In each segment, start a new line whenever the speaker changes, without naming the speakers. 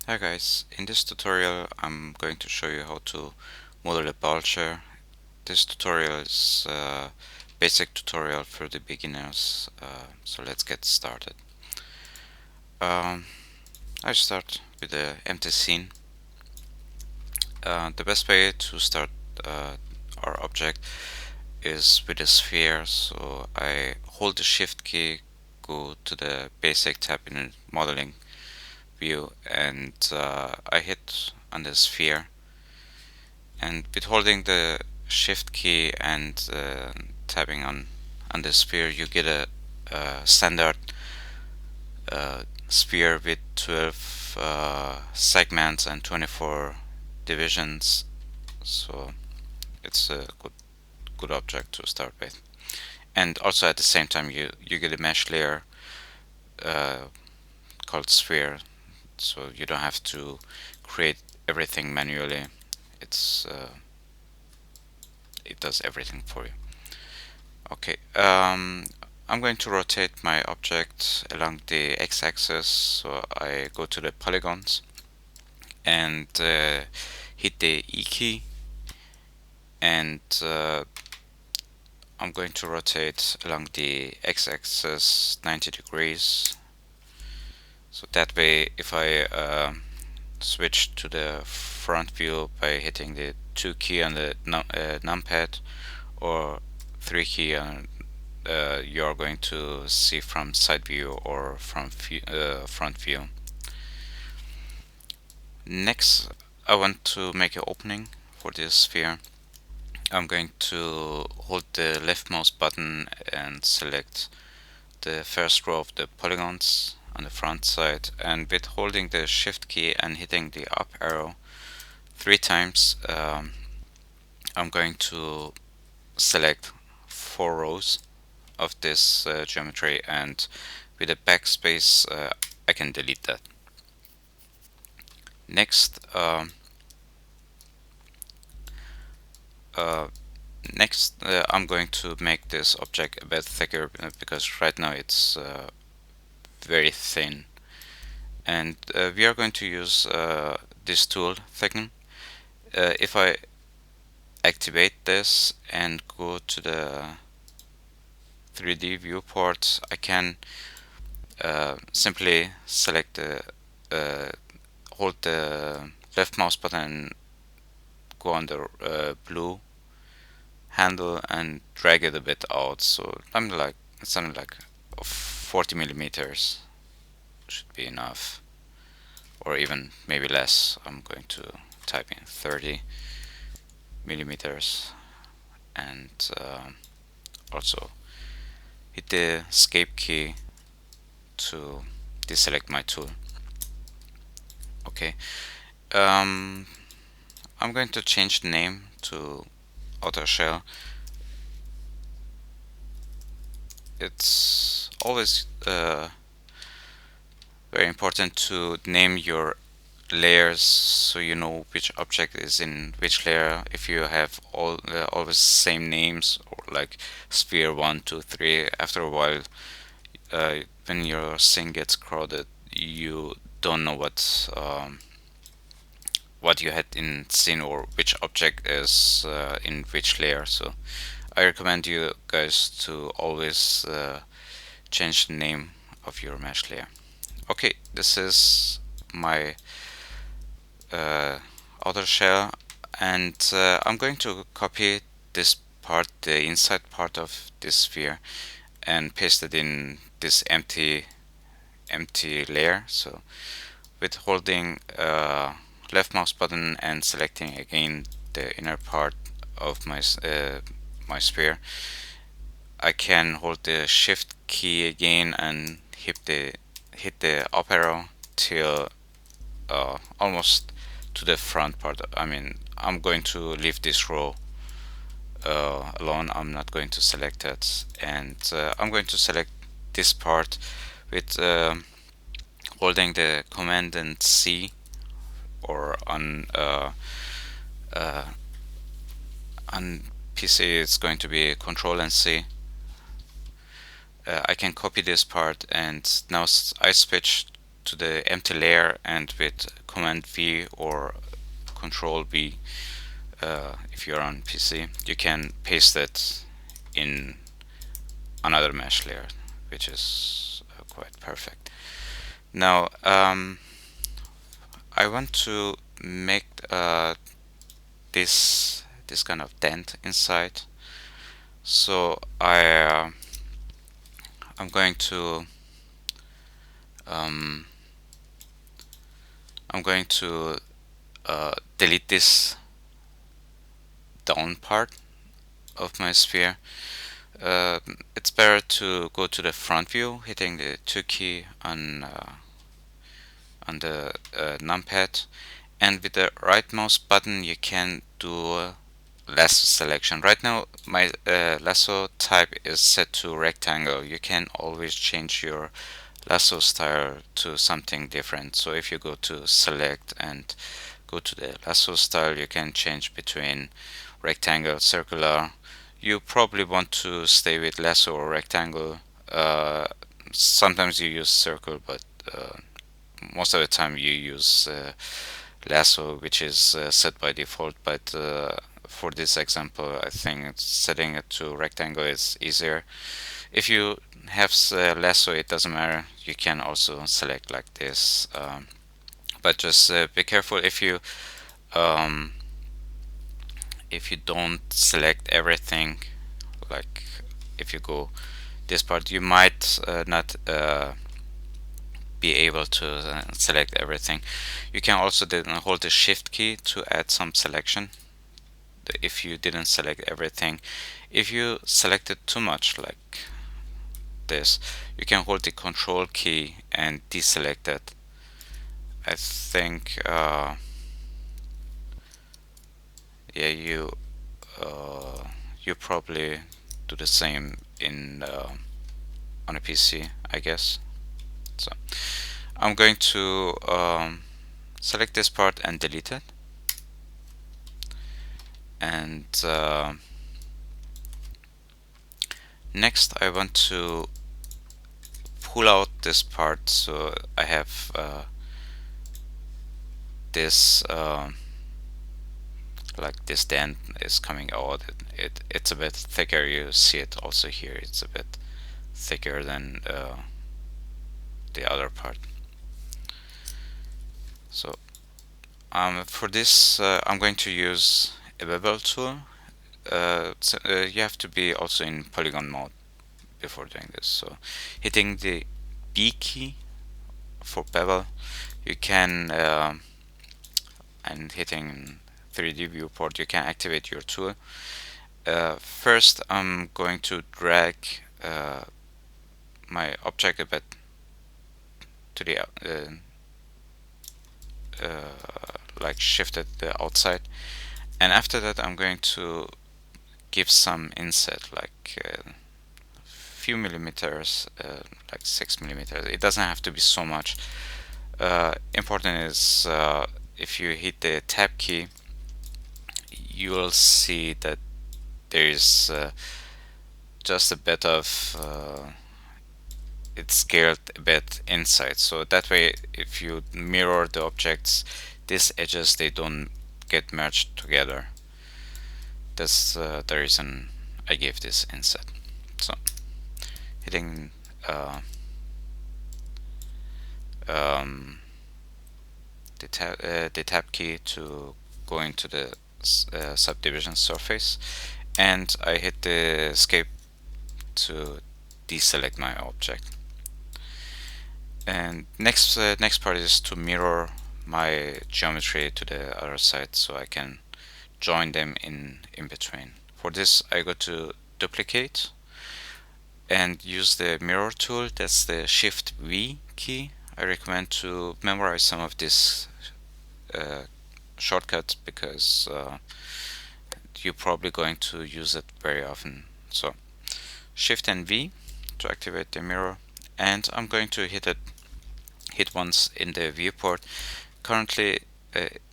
Hi guys, in this tutorial I'm going to show you how to model a Ballchair. This tutorial is a basic tutorial for the beginners, so let's get started. Um, I start with the empty scene. The best way to start our object is with a sphere, so I hold the shift key, go to the basic tab in the modeling view, and I hit on the sphere. And with holding the shift key and tapping on the sphere, you get a standard sphere with 12 segments and 24 divisions. So it's a good object to start with. And also at the same time, you get a mesh layer uh, called sphere, so you don't have to create everything manually. It's it does everything for you. Okay, I'm going to rotate my object along the x-axis, so I go to the polygons and hit the E key, and I'm going to rotate along the x-axis 90 degrees. So that way, if I switch to the front view by hitting the 2 key on the numpad or 3 key on you're going to see from side view or from front view. Next, I want to make an opening for this sphere. I'm going to hold the left mouse button and select the first row of the polygons on the front side, and with holding the shift key and hitting the up arrow 3 times, I'm going to select 4 rows of this geometry, and with a backspace I can delete that. Next, I'm going to make this object a bit thicker because right now it's very thin, and we are going to use this tool, thicken. If I activate this and go to the 3D viewport, I can simply select hold the left mouse button and go on the blue handle and drag it a bit out. So something like 40 millimeters should be enough, or even maybe less. I'm going to type in 30 millimeters and also hit the escape key to deselect my tool. Okay, I'm going to change the name to outer shell. It's always very important to name your layers so you know which object is in which layer. If you have always same names, or like sphere 1, 2, 3, after a while when your scene gets crowded, you don't know what you had in scene or which object is in which layer. So I recommend you guys to always change the name of your mesh layer. Okay, this is my outer shell, and I'm going to copy this part, the inside part of this sphere, and paste it in this empty layer. So with holding left mouse button and selecting again the inner part of my sphere, I can hold the shift key again and hit the up arrow till almost to the front part. I mean, I'm going to leave this row alone. I'm not going to select it, and I'm going to select this part with holding the command and C, or on PC it's going to be control and C. I can copy this part, and now I switch to the empty layer, and with Command V or Control V, if you're on PC, you can paste it in another mesh layer, which is quite perfect. Now I want to make this kind of dent inside, so I'm going to um, delete this down part of my sphere. It's better to go to the front view, hitting the 2 key on the numpad, and with the right mouse button you can do lasso selection. Right now my lasso type is set to rectangle. You can always change your lasso style to something different. So if you go to select and go to the lasso style, you can change between rectangle, circular. You probably want to stay with lasso or rectangle. Sometimes you use circle, but most of the time you use lasso, which is set by default. But for this example, I think setting it to rectangle is easier. If you have lasso, it doesn't matter. You can also select like this, but just be careful um, if you don't select everything. Like if you go this part, you might not be able to select everything. You can also then hold the shift key to add some selection if you didn't select everything. If you selected too much, like this, you can hold the control key and deselect it. I think yeah, you probably do the same in on a PC, I guess. So I'm going to select this part and delete it, and next I want to pull out this part, so I have this like this dent is coming out. It's a bit thicker. You see it also here. It's a bit thicker than the other part. So for this I'm going to use a bevel tool. You have to be also in polygon mode before doing this. So hitting the B key for bevel, you can and hitting 3D viewport, you can activate your tool. First I'm going to drag my object a bit to the like shift it the outside, and after that I'm going to give some inset, like few millimeters, like 6 millimeters. It doesn't have to be so much. Important is if you hit the tab key, you will see that there is just a bit of it's scaled a bit inside, so that way if you mirror the objects, these edges, they don't get merged together. That's the reason I gave this inset. So hitting the tab key to go into the subdivision surface, and I hit the escape to deselect my object. And next part is to mirror my geometry to the other side, so I can join them in between. For this I go to duplicate and use the mirror tool. That's the shift V key. I recommend to memorize some of this shortcuts, because you're probably going to use it very often. So shift and V to activate the mirror, and I'm going to hit once in the viewport. Currently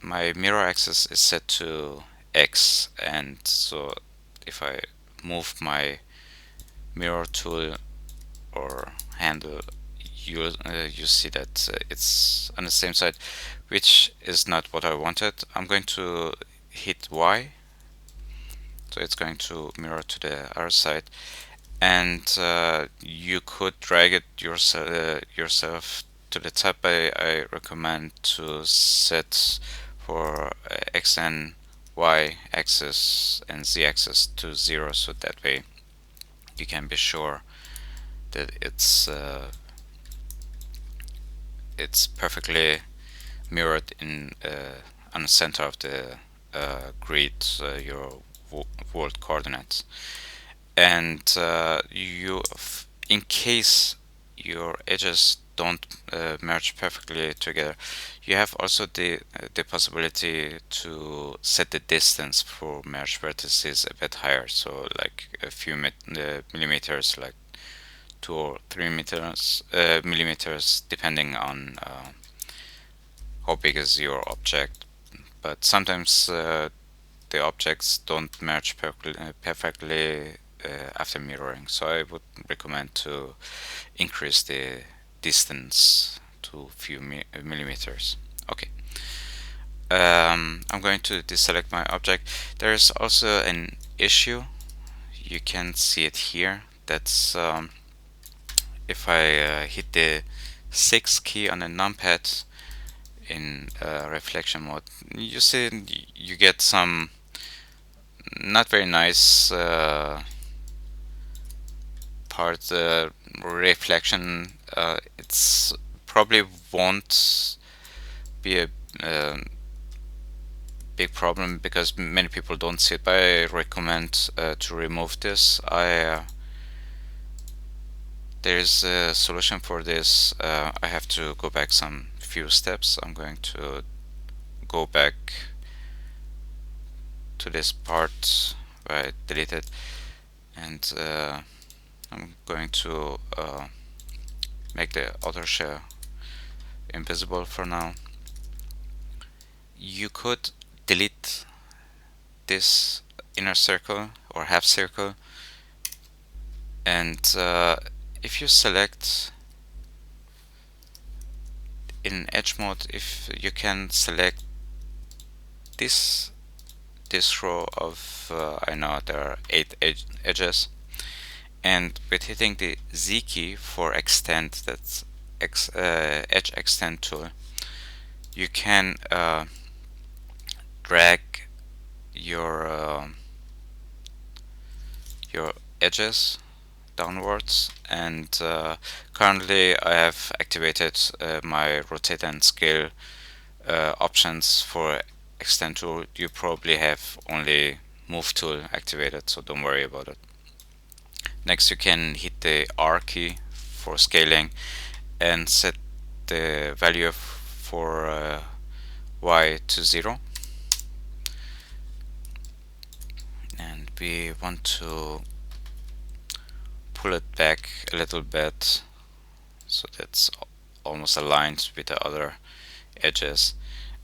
my mirror axis is set to X, and so if I move my mirror tool or handle, you see that it's on the same side, which is not what I wanted. I'm going to hit Y, so it's going to mirror to the other side, and you could drag it yourself to the top. I recommend to set for X and Y axis and Z axis to 0, so that way you can be sure that it's perfectly mirrored in on the center of the grid, your world coordinates. And in case your edges don't merge perfectly together, you have also the possibility to set the distance for merged vertices a bit higher, so like a few millimeters, like 2 or 3 millimeters, depending on how big is your object. But sometimes the objects don't merge perfectly after mirroring, so I would recommend to increase the distance to few millimeters. Okay. I'm going to deselect my object. There's also an issue. You can see it here. That's if I hit the 6 key on the numpad in reflection mode, you see you get some not very nice part reflection. It's probably won't be a big problem because many people don't see it, but I recommend to remove this. There's a solution for this. I have to go back some few steps. I'm going to go back to this part where I deleted, and I'm going to make the auto share invisible for now. You could delete this inner circle or half circle, and if you select in edge mode, if you can select this row of I know there are 8 edges, and with hitting the Z key for extend, that's edge extend tool, you can drag your edges downwards, and currently I have activated my rotate and scale options for extend tool. You probably have only move tool activated, so don't worry about it. Next, you can hit the R key for scaling and set the value for Y to 0, and we want to pull it back a little bit so that's almost aligned with the other edges.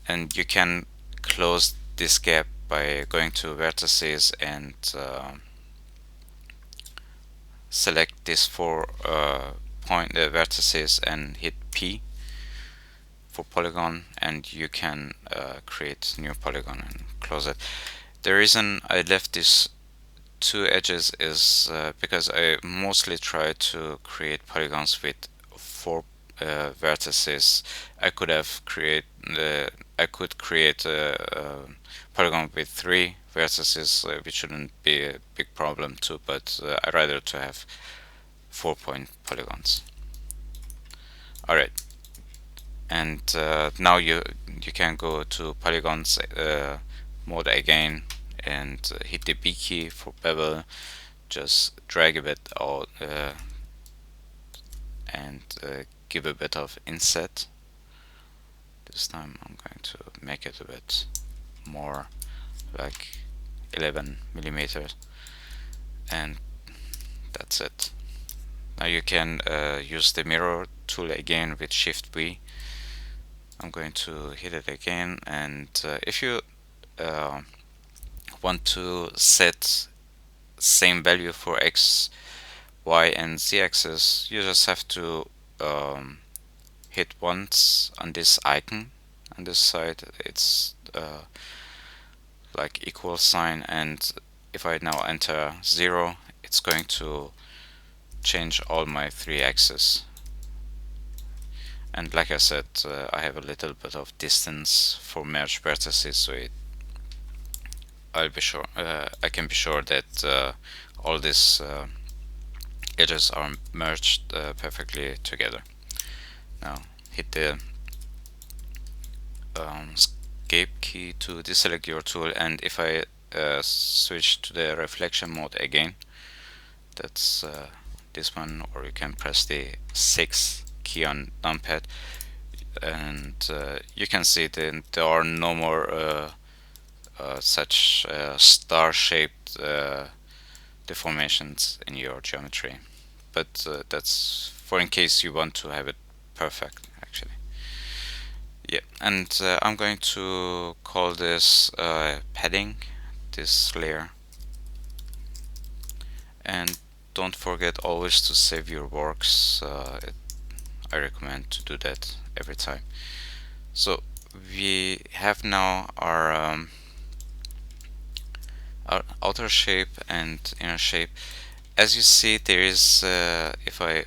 And you can close this gap by going to vertices and select these 4 point vertices and hit P for polygon, and you can create new polygon and close it. The reason I left these 2 edges is because I mostly try to create polygons with 4 vertices. I could create a polygon with 3 vertices, which shouldn't be a big problem too, but I'd rather to have 4-point polygons. Alright, and now you can go to polygons mode again and hit the B key for bevel. Just drag a bit out and give a bit of inset. This time I'm going to make it a bit more, like 11 millimeters, and that's it. Now you can use the mirror tool again with Shift V. I'm going to hit it again, and if you want to set same value for X, Y and Z axis, you just have to hit once on this icon on this side. It's like equal sign, and if I now enter 0, it's going to change all my 3 axes. And like I said, I have a little bit of distance for merge vertices, so I can be sure that all these edges are merged perfectly together. Now hit the escape key to deselect your tool, and if I switch to the reflection mode again, that's this one, or you can press the 6 key on numpad, and you can see that there are no more such star-shaped deformations in your geometry. But that's for in case you want to have it perfect, actually. Yeah, and I'm going to call this padding, this layer. And don't forget always to save your works. I recommend to do that every time. So we have now our outer shape and inner shape. As you see, there is if I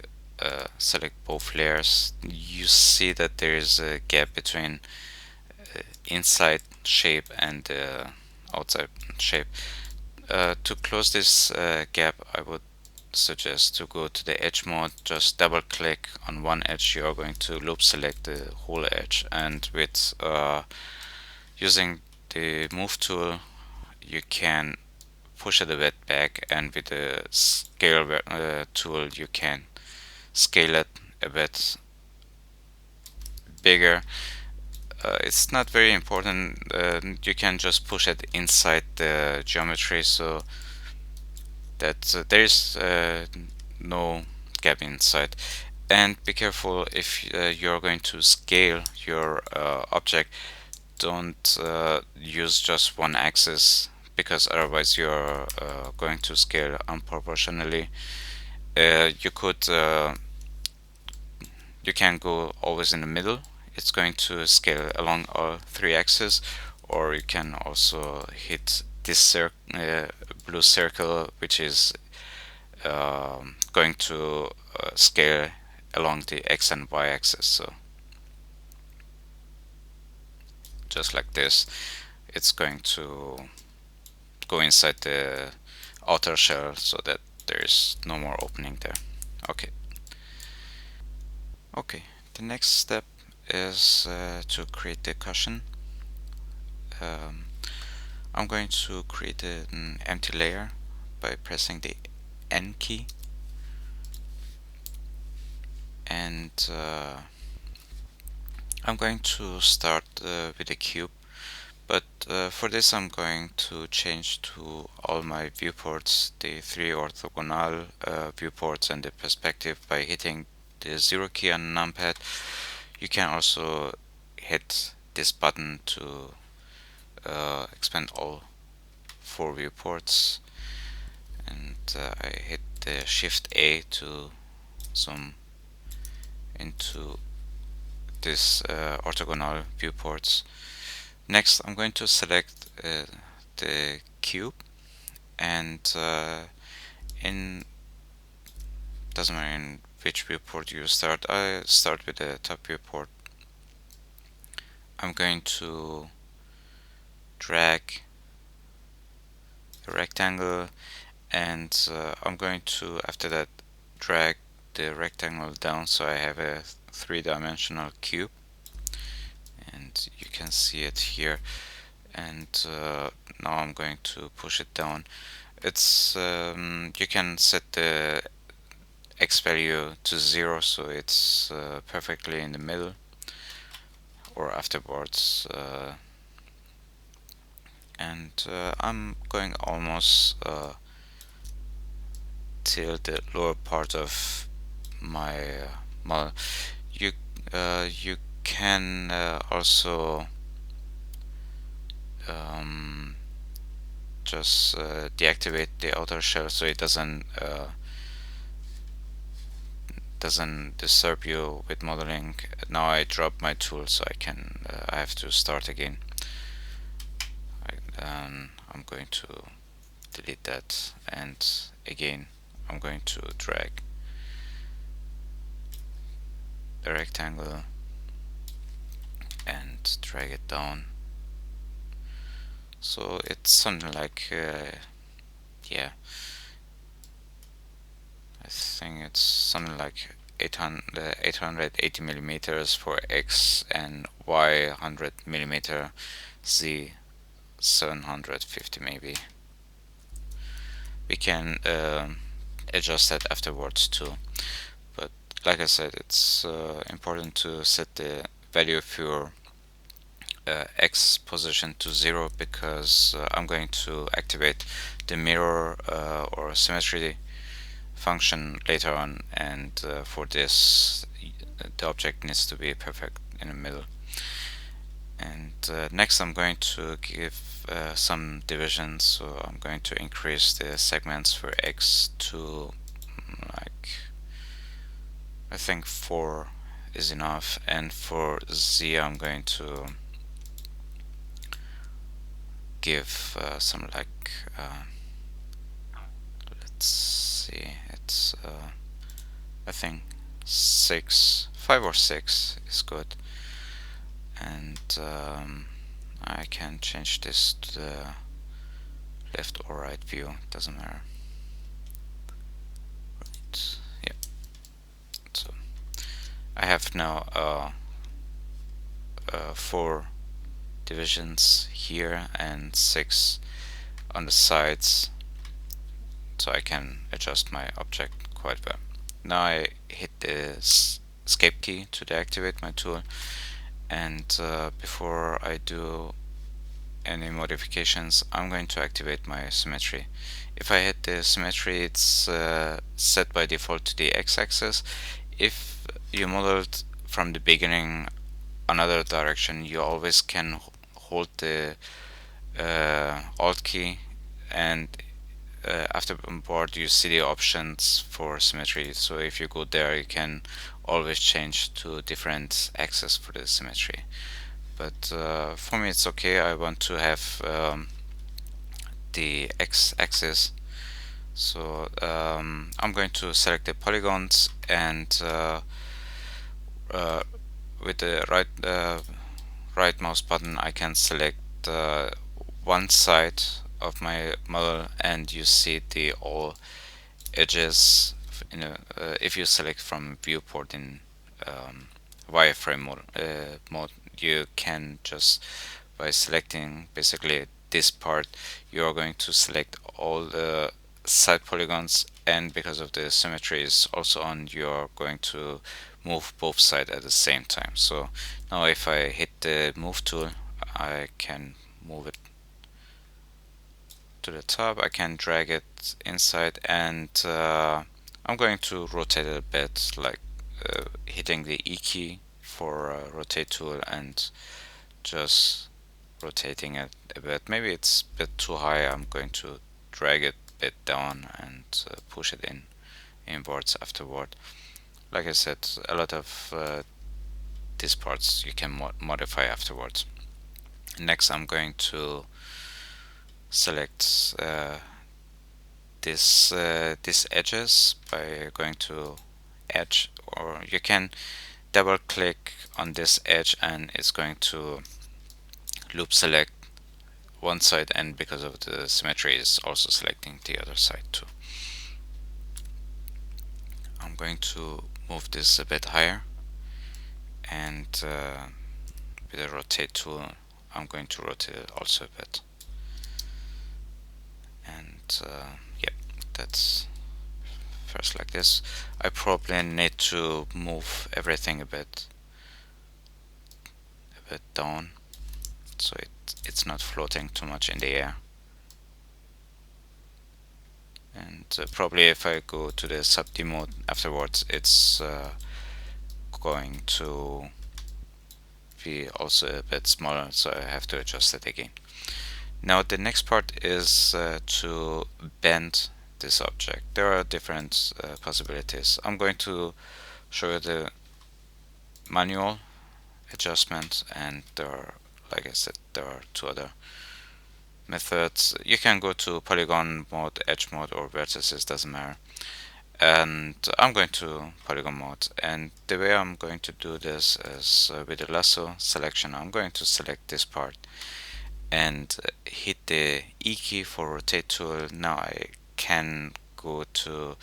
select both layers, you see that there is a gap between inside shape and outside shape. To close this gap, I would suggest to go to the edge mode, just double click on one edge. You are going to loop select the whole edge, and with using the move tool you can push it a bit back, and with the scale tool you can scale it a bit bigger. It's not very important. You can just push it inside the geometry so that there's no gap inside. And be careful if you're going to scale your object, don't use just one axis, because otherwise you're going to scale unproportionally. You can go always in the middle. It's going to scale along all 3 axes, or you can also hit this blue circle, which is going to scale along the x and y axis. So just like this, it's going to go inside the outer shell so that there's no more opening there. Okay, the next step is to create the cushion. I'm going to create an empty layer by pressing the N key, and I'm going to start with a cube, but for this I'm going to change to all my viewports, the 3 orthogonal viewports and the perspective, by hitting the 0 key on numpad. You can also hit this button to expand all 4 viewports, and I hit the Shift A to zoom into this orthogonal viewports. Next, I'm going to select the cube, and in doesn't matter in which viewport you start. I start with the top viewport. I'm going to drag the rectangle, and I'm going to after that drag the rectangle down so I have a 3-dimensional cube, and you can see it here. And now I'm going to push it down. It's you can set the x value to 0 so it's perfectly in the middle, or afterwards, and I'm going almost till the lower part of my model. You can also just deactivate the outer shell so it doesn't doesn't disturb you with modeling. Now I drop my tool, so I have to start again. I'm going to delete that, and again I'm going to drag the rectangle and drag it down. So it's something like yeah, I think it's something like 880 millimeters for X and Y 100 millimeter, Z 750 maybe. We can adjust that afterwards too, but like I said, it's important to set the value of your X position to 0, because I'm going to activate the mirror or symmetry function later on, and for this the object needs to be perfect in the middle. And next I'm going to give some divisions, so I'm going to increase the segments for X to like, I think 4 is enough, and for Z I'm going to give some like let's see, it's I think 5 or 6 is good, and I can change this to the left or right view, doesn't matter. Right, yeah. So I have now 4 divisions here and 6 on the sides, so I can adjust my object quite well. Now I hit the escape key to deactivate my tool, and before I do any modifications, I'm going to activate my symmetry. If I hit the symmetry, it's set by default to the x-axis. If you modeled from the beginning another direction, you always can hold the alt key, and afterboard you see the options for symmetry. So if you go there, you can always change to different axes for the symmetry. But for me it's okay. I want to have the x-axis, so I'm going to select the polygons, and with the right mouse button I can select one side of my model, and you see the all edges in if you select from viewport in wireframe mode, you can just, by selecting basically this part, you are going to select all the side polygons, and because of the symmetry is also on, you are going to move both sides at the same time. So now if I hit the move tool, I can move it to the top, I can drag it inside, and I'm going to rotate it a bit, like hitting the E key for rotate tool and just rotating it a bit. Maybe it's a bit too high. I'm going to drag it a bit down and push it inwards afterward. Like I said, a lot of these parts you can modify afterwards. Next I'm going to select this edges by going to edge, or you can double click on this edge and it's going to loop select one side, and because of the symmetry is also selecting the other side too. I'm going to move this a bit higher, and with the rotate tool I'm going to rotate it also a bit, and yeah, that's first like this. I probably need to move everything a bit down, so it's not floating too much in the air. And probably if I go to the sub-D mode afterwards, it's going to be also a bit smaller, so I have to adjust it again. Now the next part is to bend this object. There are different possibilities. I'm going to show you the manual adjustment, and there are, like I said, there are two other methods. You can go to polygon mode, edge mode, or vertices, doesn't matter. And I'm going to polygon mode, and the way I'm going to do this is with the lasso selection. I'm going to select this part and hit the E key for rotate tool. Now I can go to,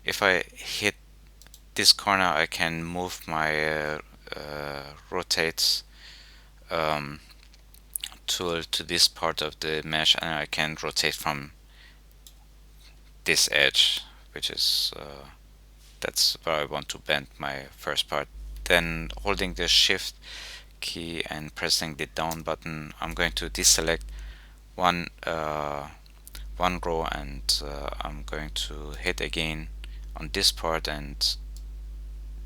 if I hit this corner, I can move my rotate um, tool to this part of the mesh, and I can rotate from this edge, which is that's where I want to bend my first part. Then holding the shift key and pressing the down button, I'm going to deselect one one row, and I'm going to hit again on this part and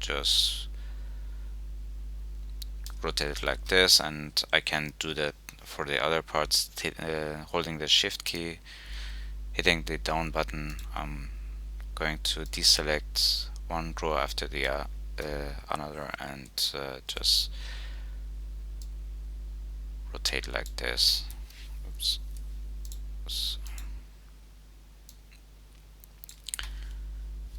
just rotate it like this, and I can do that for the other parts. Holding the shift key, hitting the down button, I'm going to deselect one row after the another, and just rotate like this. Oops. Oops.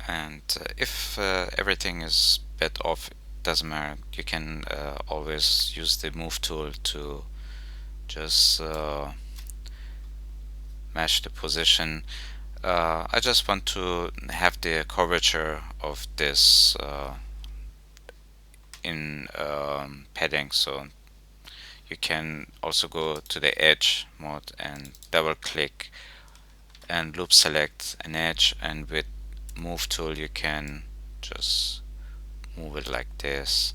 And if everything is bit off, doesn't matter, you can always use the move tool to just match the position. I just want to have the curvature of this in padding, so you can also go to the edge mode and double click and loop select an edge, and with move tool you can just move it like this.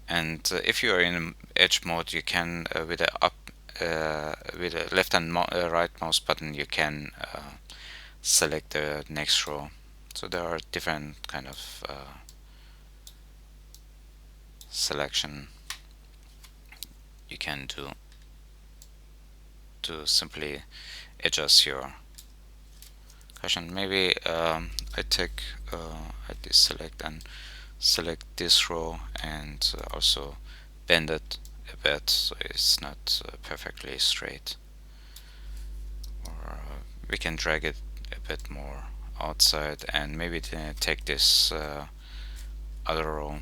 And if you are in edge mode, you can with a up with a left and right mouse button, you can select the next row. So there are different kind of selection you can do to simply adjust your cushion. Maybe I deselect and select this row, and also bend it a bit so it's not perfectly straight. Or we can drag it a bit more outside, and maybe take this other row,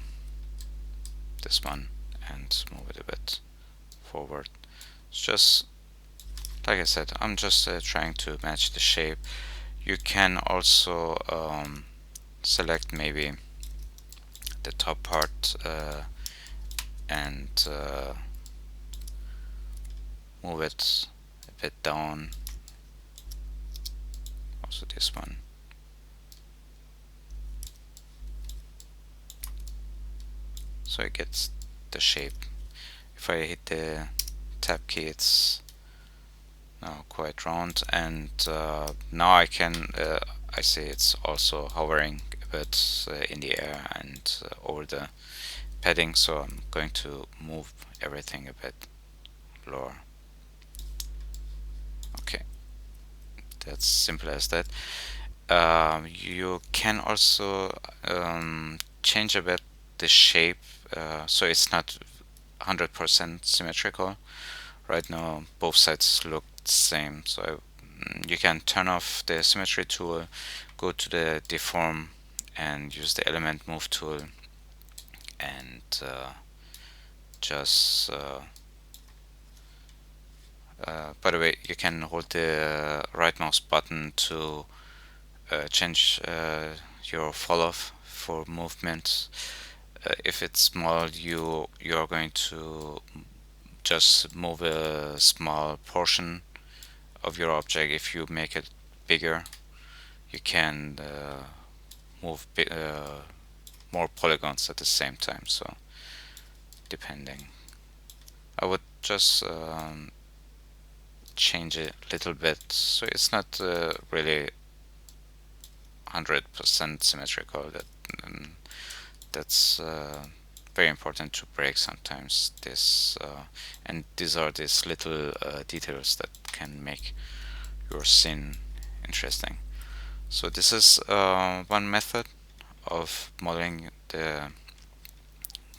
this one, and move it a bit forward. It's just, like I said, I'm just trying to match the shape. You can also select maybe the top part and move it a bit down. Also this one. So it gets the shape. If I hit the tab key, it's now quite round, and now I can I see it's also hovering a bit in the air and over the padding, so I'm going to move everything a bit lower. Okay, that's simple as that. You can also change a bit the shape, so it's not 100% symmetrical. Right now both sides look the same, so you can turn off the symmetry tool, go to the deform, and use the element move tool, and just by the way, you can hold the right mouse button to change your fall off for movement. If it's small, you're going to just move a small portion of your object. If you make it bigger, you can move more polygons at the same time, so depending. I would just change it a little bit so it's not really 100% symmetrical. That's very important to break sometimes this, and these are these little details that can make your scene interesting. So this is one method of modeling the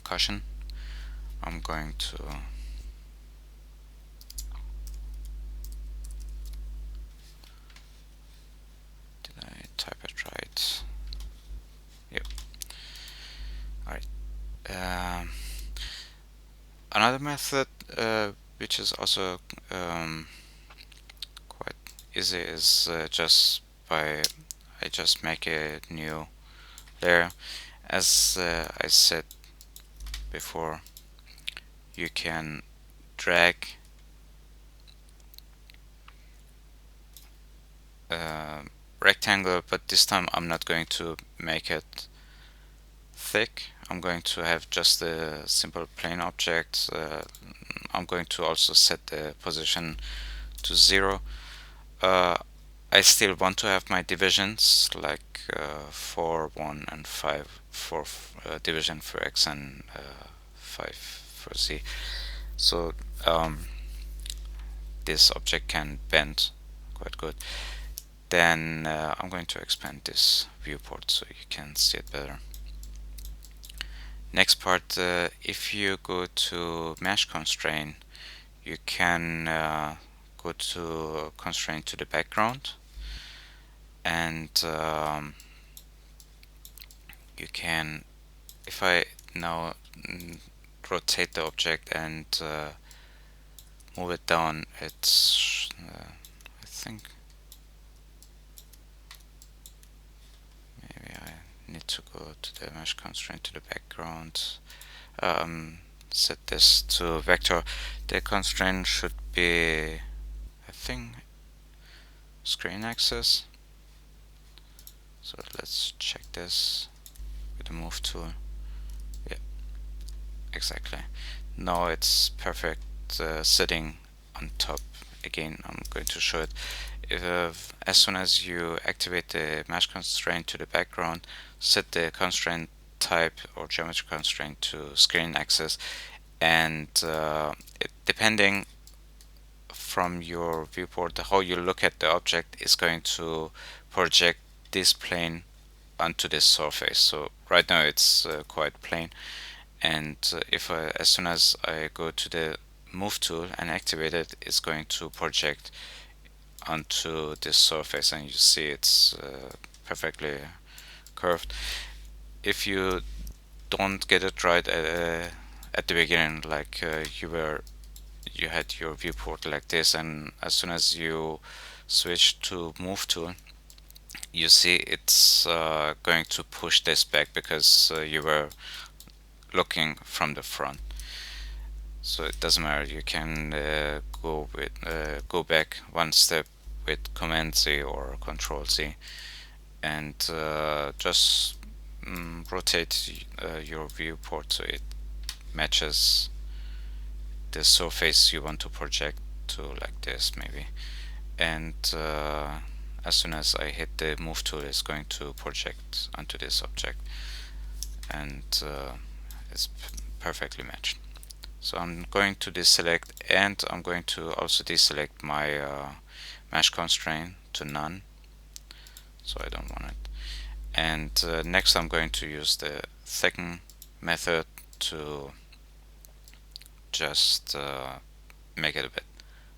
cushion, I'm going to did I type it right? Yep. Alright. Another method which is also quite easy is just by I just make a new layer. As I said before, you can drag rectangle, but this time I'm not going to make it thick. I'm going to have just a simple plain object. I'm going to also set the position to 0. I still want to have my divisions like 4, 1, and 5 for division for x and 5 for z. So this object can bend quite good. Then I'm going to expand this viewport so you can see it better. Next part, if you go to mesh constraint, you can go to constraint to the background, and you can, if I now rotate the object and move it down, it's I think maybe I need to go to the mesh constraint to the background, set this to vector. The constraint should be, I think, screen axis. So let's check this with the move tool. Yeah, exactly. Now it's perfect sitting on top. Again, I'm going to show it. If, as soon as you activate the mesh constraint to the background, set the constraint type or geometry constraint to screen axis, and depending from your viewport, how you look at the object is going to project this plane onto this surface. So right now it's quite plain, and if as soon as I go to the move tool and activate it, it's going to project onto this surface, and you see it's perfectly curved. If you don't get it right at the beginning, like you had your viewport like this, and as soon as you switch to move tool, you see it's going to push this back because you were looking from the front. So it doesn't matter, you can go back one step with Command Z or Control Z, and just rotate your viewport so it matches the surface you want to project to, like this maybe. And as soon as I hit the move tool, it's going to project onto this object, and it's perfectly matched. So I'm going to deselect, and I'm going to also deselect my mesh constraint to none, so I don't want it. And next I'm going to use the thicken method to just make it a bit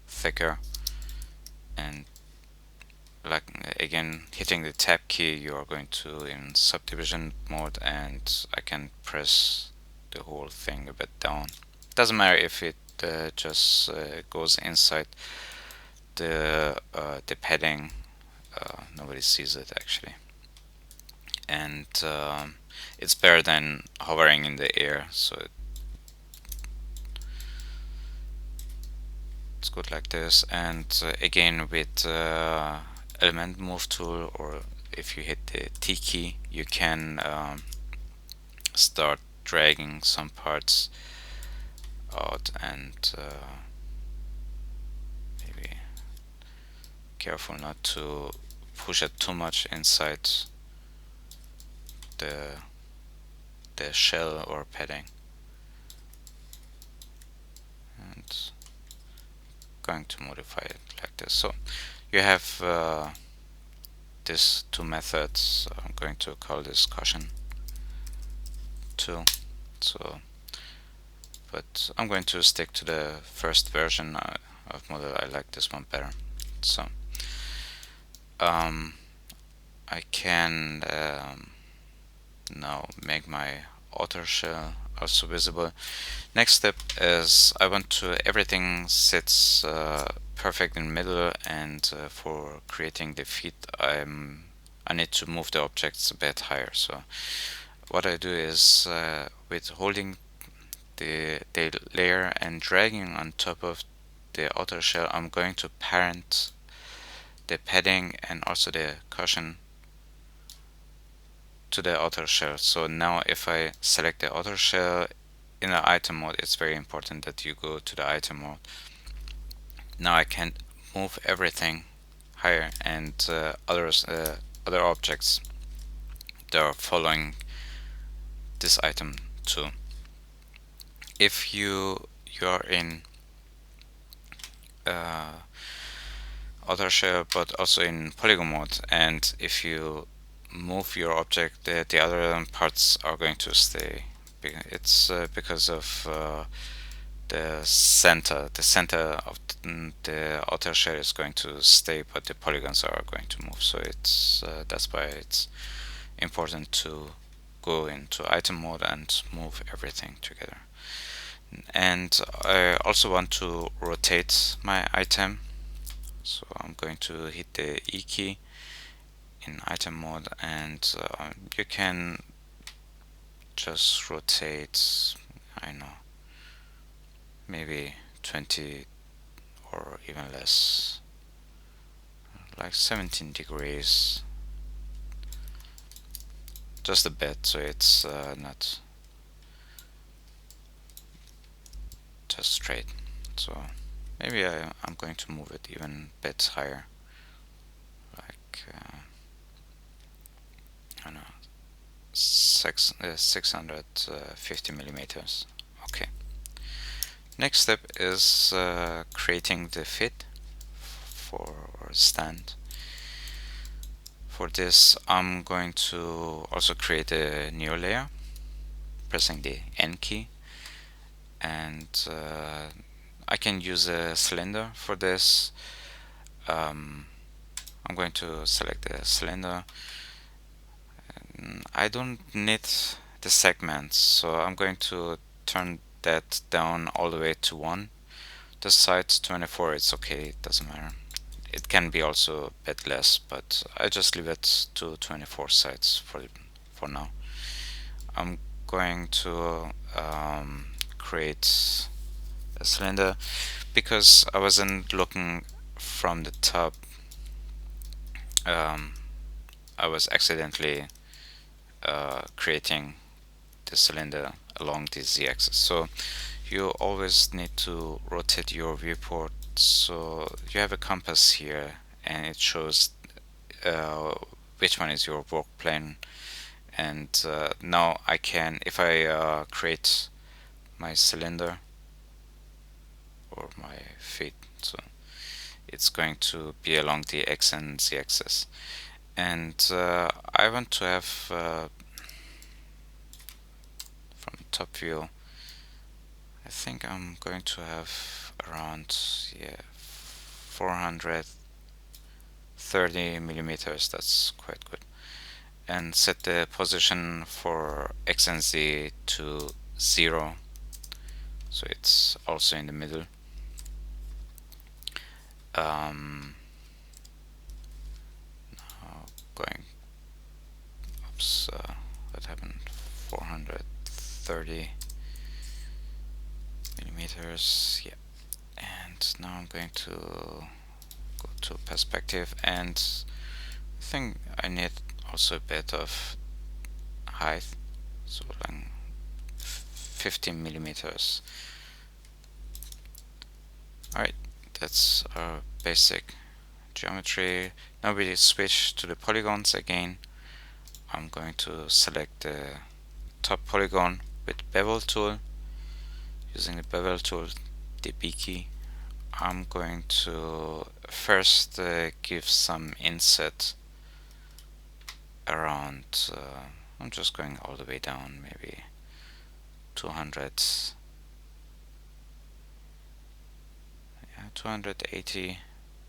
thicker, and like again hitting the tab key, you are going to in subdivision mode, and I can press the whole thing a bit down. Doesn't matter if it just goes inside the padding, nobody sees it actually, and it's better than hovering in the air, so it's good like this. And again with element move tool, or if you hit the T key, you can start dragging some parts out, and maybe careful not to push it too much inside the shell or padding. And going to modify it like this. So you have these two methods. I'm going to call this cushion. tool. So, but I'm going to stick to the first version of Modo. I like this one better. So I can now make my author shell also visible. Next step is I want to everything sits perfect in the middle, and for creating the feet I need to move the objects a bit higher. So what I do is with holding the layer and dragging on top of the outer shell, I'm going to parent the padding and also the cushion to the outer shell. So now if I select the outer shell in the item mode, it's very important that you go to the item mode. Now I can move everything higher, and other objects that are following this item too. If you're in author shell but also in polygon mode, and if you move your object, the other parts are going to stay. It's because of the center of the outer shell is going to stay, but the polygons are going to move. So it's that's why it's important to go into item mode and move everything together. And I also want to rotate my item, so I'm going to hit the E key in item mode, and you can just rotate, I don't know, maybe 20 or even less, like 17 degrees, just a bit, so it's not just straight. So maybe I'm going to move it even a bit higher, like I don't know, 650 millimeters. Okay. Next step is creating the fit for stand. For this, I'm going to also create a new layer, pressing the N key, and I can use a cylinder for this. I'm going to select the cylinder. I don't need the segments, so I'm going to turn that down all the way to 1. The sides 24, it's okay, it doesn't matter. It can be also a bit less, but I just leave it to 24 sides for now. I'm going to create a cylinder because I wasn't looking from the top. I was accidentally creating the cylinder along the z-axis. So you always need to rotate your viewport, so you have a compass here and it shows which one is your work plane. And now I can, if I create my cylinder or my feet, so it's going to be along the x and z axis. And I want to have from top view, I think I'm going to have around 430 millimeters. That's quite good. And set the position for x and z to 0, so it's also in the middle. Now going, oops, what happened? 430 millimeters, yeah. And now I'm going to go to perspective, and I think I need also a bit of height, so like 15 millimeters. Alright, that's our basic geometry. Now we switch to the polygons again. I'm going to select the top polygon with bevel tool. Using the bevel tool, the B key, I'm going to first give some inset around, I'm just going all the way down, maybe 200, yeah, 280,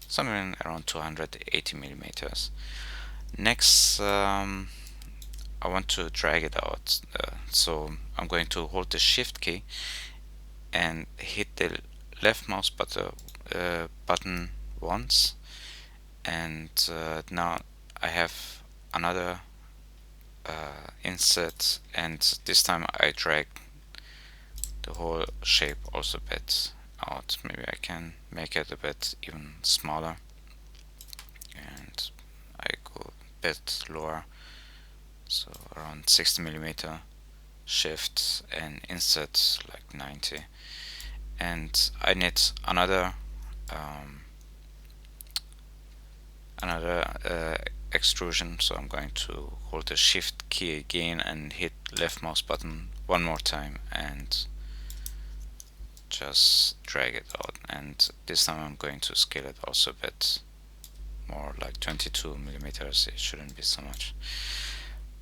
something around 280 millimeters. Next, I want to drag it out, so I'm going to hold the shift key and hit the left mouse button once, and now I have another insert, and this time I drag the whole shape also a bit out. Maybe I can make it a bit even smaller, and I go a bit lower, so around 60 millimeter, shift and insert like 90. And I need um, another extrusion, so I'm going to hold the shift key again and hit left mouse button one more time and just drag it out. And this time I'm going to scale it also a bit more, like 22 millimeters. It shouldn't be so much.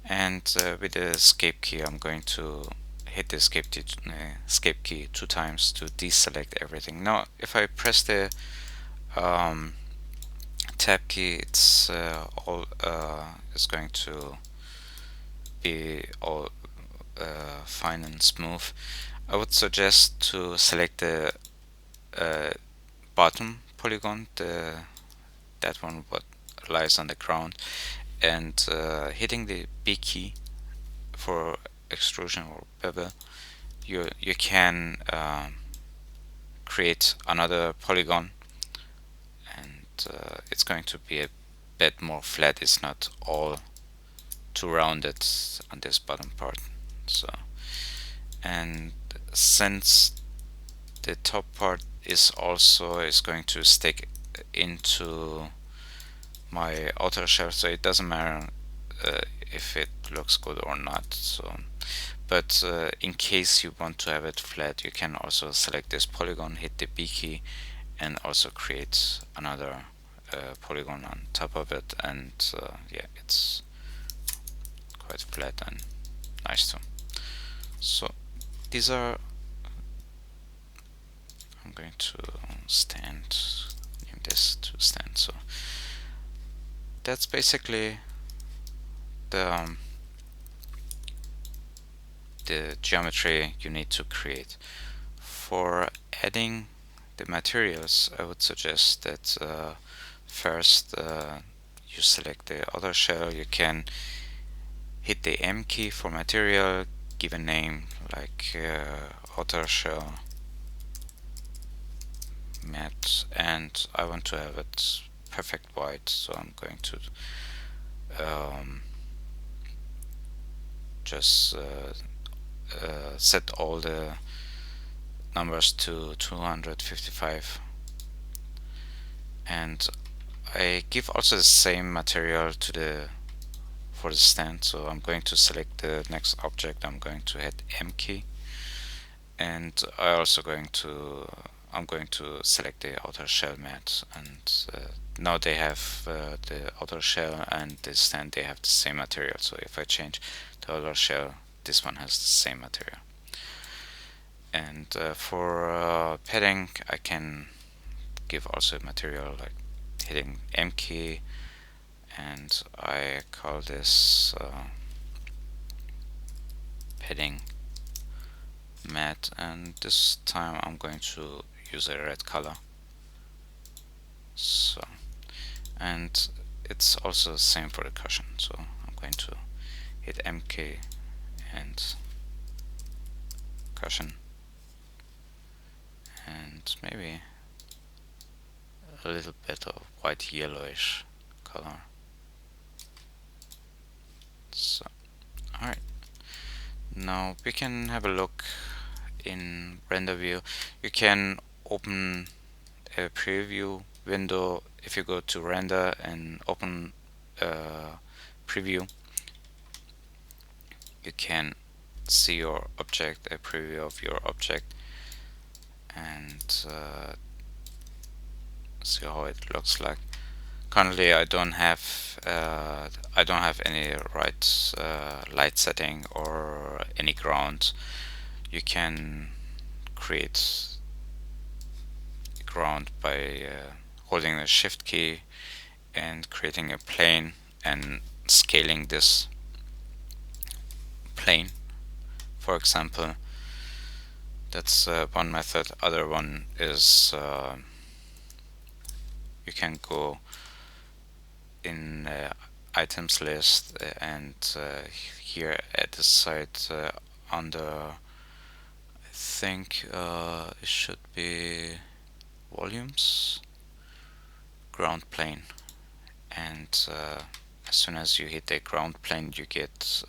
And with the escape key I'm going to hit the escape key 2 times to deselect everything. Now if I press the tab key, it's all is going to be all fine and smooth. I would suggest to select the bottom polygon, that one what lies on the ground, and hitting the B key for extrusion or bevel, you can create another polygon, and it's going to be a bit more flat. It's not all too rounded on this bottom part. So, and since the top part is going to stick into my outer shell, so it doesn't matter if it looks good or not. So, but in case you want to have it flat, you can also select this polygon, hit the B key, and also create another polygon on top of it, and yeah, it's quite flat and nice too. So these are, I'm going to name this to stand. So that's basically the geometry you need to create. For adding the materials, I would suggest that first you select the other shell. You can hit the M key for material, give a name like outer shell matte, and I want to have it perfect white, so I'm going to just set all the numbers to 255, and I give also the same material to for the stand. So I'm going to select the next object. I'm going to hit M key, and I'm going to select the outer shell matte, and now they have the outer shell and the stand, they have the same material. So if I change the outer shell, this one has the same material. And for padding, I can give also material, like hitting M key, and I call this padding matte, and this time I'm going to use a red color. So, and it's also the same for the cushion, so I'm going to hit MK and cushion, and maybe a little bit of white yellowish color. So, alright, now we can have a look in render view. You can open a preview window. If you go to render and open preview, you can see your object, a preview of your object, and see how it looks like. Currently I don't have any light setting or any ground. you can create ground by holding the shift key and creating a plane and scaling this plane, for example. That's one method. Other one is you can go in items list and here at the side under, I think it should be volumes, ground plane, and as soon as you hit the ground plane you get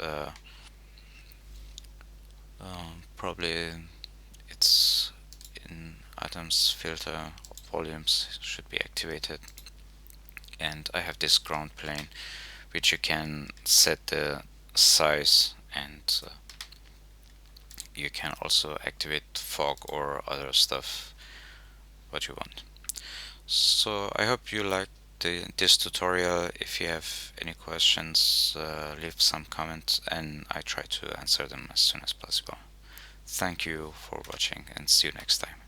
probably it's in items filter, volumes should be activated, and I have this ground plane which you can set the size, and you can also activate fog or other stuff what you want. So I hope you liked this tutorial. If you have any questions, leave some comments and I try to answer them as soon as possible. Thank you for watching and see you next time.